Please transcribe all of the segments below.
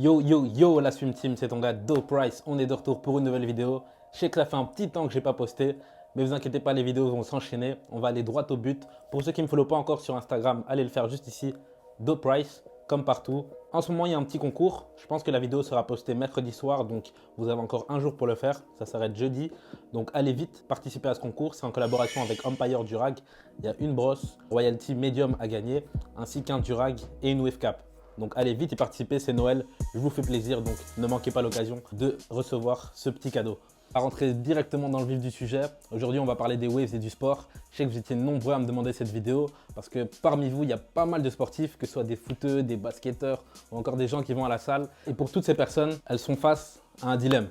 Yo yo yo la Swim Team, c'est ton gars Do Price, on est de retour pour une nouvelle vidéo. Je sais que ça fait un petit temps que j'ai pas posté, mais vous inquiétez pas, les vidéos vont s'enchaîner, on va aller droit au but. Pour ceux qui ne me follow pas encore sur Instagram, allez le faire juste ici, Do Price, comme partout. En ce moment, il y a un petit concours, je pense que la vidéo sera postée mercredi soir, donc vous avez encore un jour pour le faire, ça s'arrête jeudi. Donc allez vite participer à ce concours, c'est en collaboration avec Empire Durag. Il y a une brosse Royalty Medium à gagner, ainsi qu'un Durag et une Wave Cap. Donc allez vite y participer, c'est Noël, je vous fais plaisir, donc ne manquez pas l'occasion de recevoir ce petit cadeau. À rentrer directement dans le vif du sujet, aujourd'hui on va parler des waves et du sport. Je sais que vous étiez nombreux à me demander cette vidéo parce que parmi vous, il y a pas mal de sportifs, que ce soit des footeux, des basketteurs ou encore des gens qui vont à la salle. Et pour toutes ces personnes, elles sont face à un dilemme.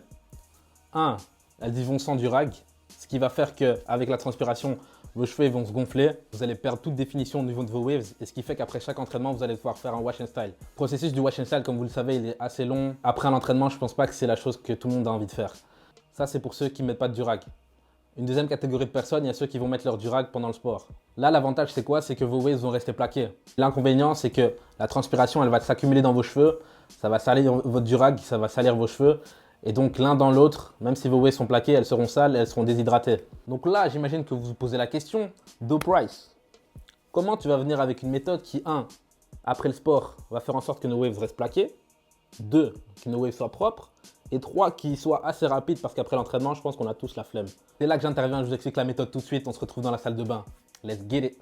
Elles y vont sans durag, ce qui va faire qu'avec la transpiration, vos cheveux vont se gonfler, vous allez perdre toute définition au niveau de vos waves et ce qui fait qu'après chaque entraînement, vous allez devoir faire un wash and style. Le processus du wash and style, comme vous le savez, il est assez long. Après un entraînement, je ne pense pas que c'est la chose que tout le monde a envie de faire. Ça, c'est pour ceux qui ne mettent pas de durag. Une deuxième catégorie de personnes, il y a ceux qui vont mettre leur durag pendant le sport. Là, l'avantage, c'est quoi? C'est que vos waves vont rester plaqués. L'inconvénient, c'est que la transpiration, elle va s'accumuler dans vos cheveux, ça va salir votre durag, ça va salir vos cheveux. Et donc l'un dans l'autre, même si vos waves sont plaqués, elles seront sales et elles seront déshydratées. Donc là, j'imagine que vous vous posez la question, Do Price, comment tu vas venir avec une méthode qui, après le sport, va faire en sorte que nos waves restent plaqués, 2, que nos waves soient propres, et 3, qu'ils soient assez rapides parce qu'après l'entraînement, je pense qu'on a tous la flemme. C'est là que j'interviens, je vous explique la méthode tout de suite, on se retrouve dans la salle de bain. Let's get it.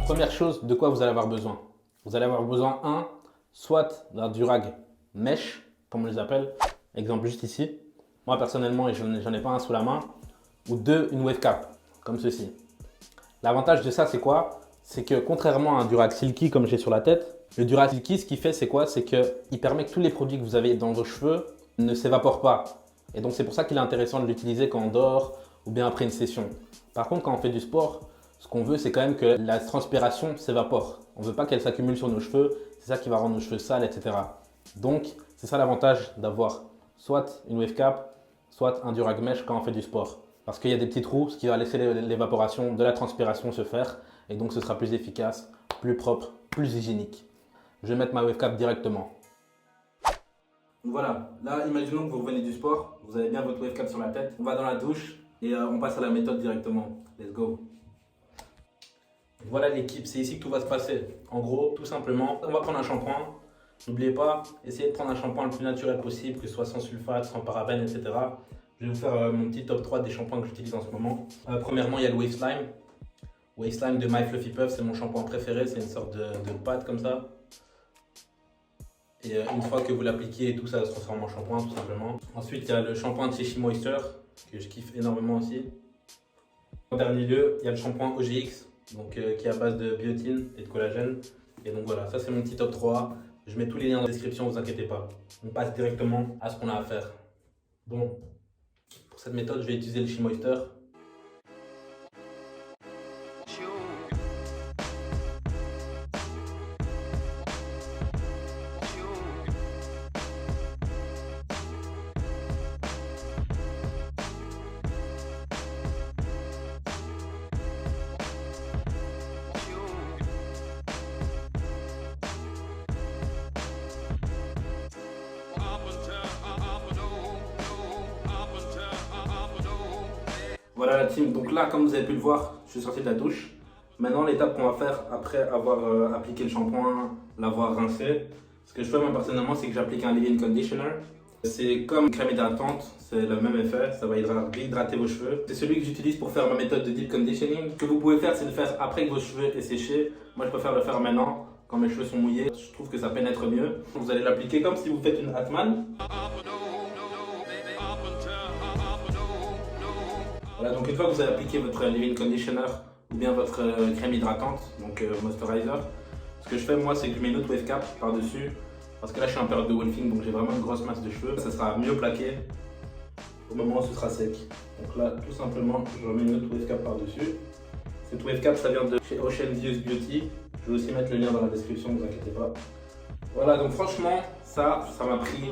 Première chose, de quoi vous allez avoir besoin? Vous allez avoir besoin, soit d'un durag mèche, comme on les appelle, exemple juste ici. Moi personnellement, j'en ai pas un sous la main. Ou 2, une wave cap, comme ceci. L'avantage de ça, c'est quoi? C'est que contrairement à un durag silky comme j'ai sur la tête, le durag silky, ce qu'il fait, c'est quoi? C'est qu'il permet que tous les produits que vous avez dans vos cheveux ne s'évaporent pas. Et donc c'est pour ça qu'il est intéressant de l'utiliser quand on dort ou bien après une session. Par contre, quand on fait du sport, ce qu'on veut, c'est quand même que la transpiration s'évapore. On ne veut pas qu'elle s'accumule sur nos cheveux, c'est ça qui va rendre nos cheveux sales, etc. Donc, c'est ça l'avantage d'avoir soit une wave cap, soit un durag mesh quand on fait du sport. Parce qu'il y a des petits trous, ce qui va laisser l'évaporation de la transpiration se faire, et donc ce sera plus efficace, plus propre, plus hygiénique. Je vais mettre ma wave cap directement. Voilà, là, imaginons que vous revenez du sport, vous avez bien votre wave cap sur la tête, on va dans la douche et on passe à la méthode directement. Let's go! Voilà l'équipe, c'est ici que tout va se passer. En gros, tout simplement, on va prendre un shampoing. N'oubliez pas, essayez de prendre un shampoing le plus naturel possible, que ce soit sans sulfate, sans parabènes, etc. Je vais vous faire mon petit top 3 des shampoings que j'utilise en ce moment. Premièrement, il y a le Wave Slime. Wave Slime de My Fluffy Puff, c'est mon shampoing préféré, c'est une sorte de pâte comme ça. Et une fois que vous l'appliquez et tout, ça se transforme en shampoing tout simplement. Ensuite, il y a le shampoing de chez She Moisture, que je kiffe énormément aussi. En dernier lieu, il y a le shampoing OGX. Donc, qui est à base de biotine et de collagène. Et donc voilà, ça c'est mon petit top 3. Je mets tous les liens dans la description, ne vous inquiétez pas. On passe directement à ce qu'on a à faire. Bon, pour cette méthode, je vais utiliser le She Moisture. Voilà la team, donc là comme vous avez pu le voir, je suis sorti de la douche. Maintenant l'étape qu'on va faire après avoir appliqué le shampoing, l'avoir rincé, ce que je fais moi personnellement c'est que j'applique un leave-in conditioner. C'est comme une crème hydratante, c'est le même effet, ça va hydrater vos cheveux. C'est celui que j'utilise pour faire ma méthode de deep conditioning. Ce que vous pouvez faire c'est de le faire après que vos cheveux aient séché. Moi je préfère le faire maintenant, quand mes cheveux sont mouillés, je trouve que ça pénètre mieux. Vous allez l'appliquer comme si vous faites une Hatman. Voilà, donc une fois que vous avez appliqué votre leave-in conditioner ou bien votre crème hydratante, donc moisturizer, ce que je fais moi c'est que je mets une autre wave cap par dessus parce que là je suis en période de wolfing donc j'ai vraiment une grosse masse de cheveux. Ça sera mieux plaqué au moment où ce sera sec. Donc là tout simplement je remets une autre wave cap par dessus. Cette wave cap ça vient de chez Ocean Views Beauty. Je vais aussi mettre le lien dans la description, ne vous inquiétez pas. Voilà, donc franchement ça m'a pris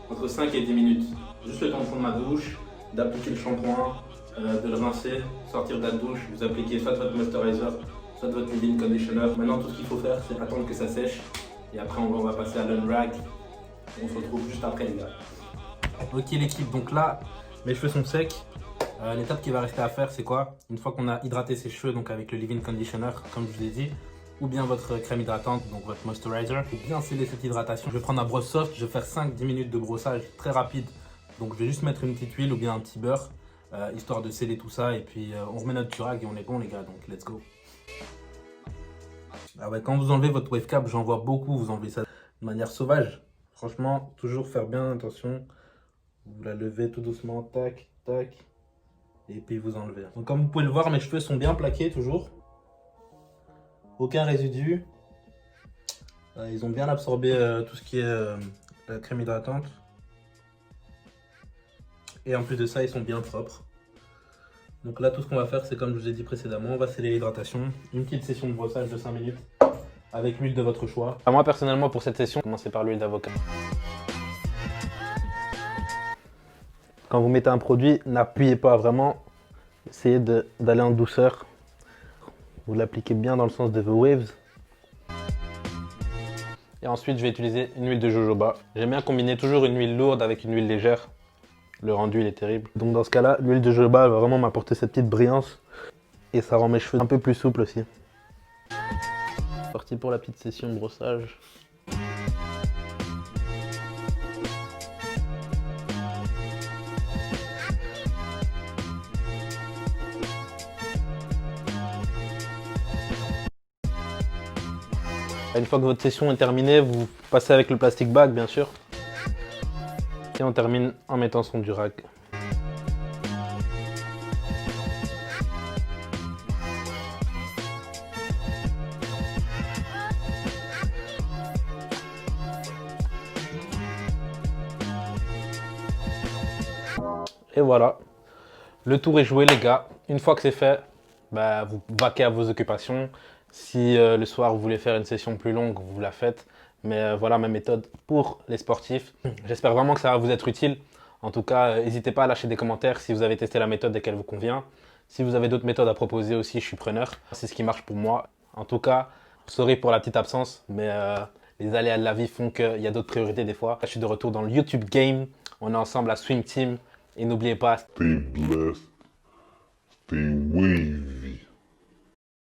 entre 5 et 10 minutes. Juste le temps de prendre ma douche, d'appliquer le shampoing, de le rincer, sortir de la douche, vous appliquez soit votre moisturizer, soit votre leave-in conditioner. Maintenant, tout ce qu'il faut faire, c'est attendre que ça sèche. Et après, on va passer à l'unrag. On se retrouve juste après, les gars. Ok, l'équipe, donc là, mes cheveux sont secs. L'étape qui va rester à faire, c'est quoi? Une fois qu'on a hydraté ses cheveux, donc avec le leave-in conditioner, comme je vous l'ai dit, ou bien votre crème hydratante, donc votre moisturizer, il faut bien sceller cette hydratation. Je vais prendre un brosse soft, je vais faire 5-10 minutes de brossage très rapide. Donc je vais juste mettre une petite huile ou bien un petit beurre, histoire de sceller tout ça. Et puis on remet notre durag et on est bon, les gars, donc let's go. Ah ouais, quand vous enlevez votre wave cap, j'en vois beaucoup, vous enlevez ça de manière sauvage. Franchement, toujours faire bien attention. Vous la levez tout doucement, tac, tac. Et puis vous enlevez. Donc comme vous pouvez le voir, mes cheveux sont bien plaqués toujours. Aucun résidu. Ils ont bien absorbé tout ce qui est la crème hydratante. Et en plus de ça, ils sont bien propres. Donc là, tout ce qu'on va faire, c'est comme je vous ai dit précédemment, on va sceller l'hydratation. Une petite session de brossage de 5 minutes avec l'huile de votre choix. Moi, personnellement, pour cette session, commencez par l'huile d'avocat. Quand vous mettez un produit, n'appuyez pas vraiment. Essayez d'aller en douceur. Vous l'appliquez bien dans le sens de vos waves. Et ensuite, je vais utiliser une huile de jojoba. J'aime bien combiner toujours une huile lourde avec une huile légère. Le rendu, il est terrible. Donc dans ce cas-là, l'huile de jojoba va vraiment m'apporter cette petite brillance. Et ça rend mes cheveux un peu plus souples aussi. Parti pour la petite session de brossage. Une fois que votre session est terminée, vous passez avec le plastic bag, bien sûr. Et on termine en mettant son durag. Et voilà, le tour est joué, les gars. Une fois que c'est fait, bah, vous vaquez à vos occupations. Si le soir vous voulez faire une session plus longue, vous la faites. Mais voilà ma méthode pour les sportifs. J'espère vraiment que ça va vous être utile. En tout cas, n'hésitez pas à lâcher des commentaires si vous avez testé la méthode et qu'elle vous convient. Si vous avez d'autres méthodes à proposer aussi, je suis preneur. C'est ce qui marche pour moi. En tout cas, sorry pour la petite absence, mais les aléas de la vie font qu'il y a d'autres priorités des fois. Je suis de retour dans le YouTube game. On est ensemble à Swim Team. Et n'oubliez pas, Stay blessed, stay wavy.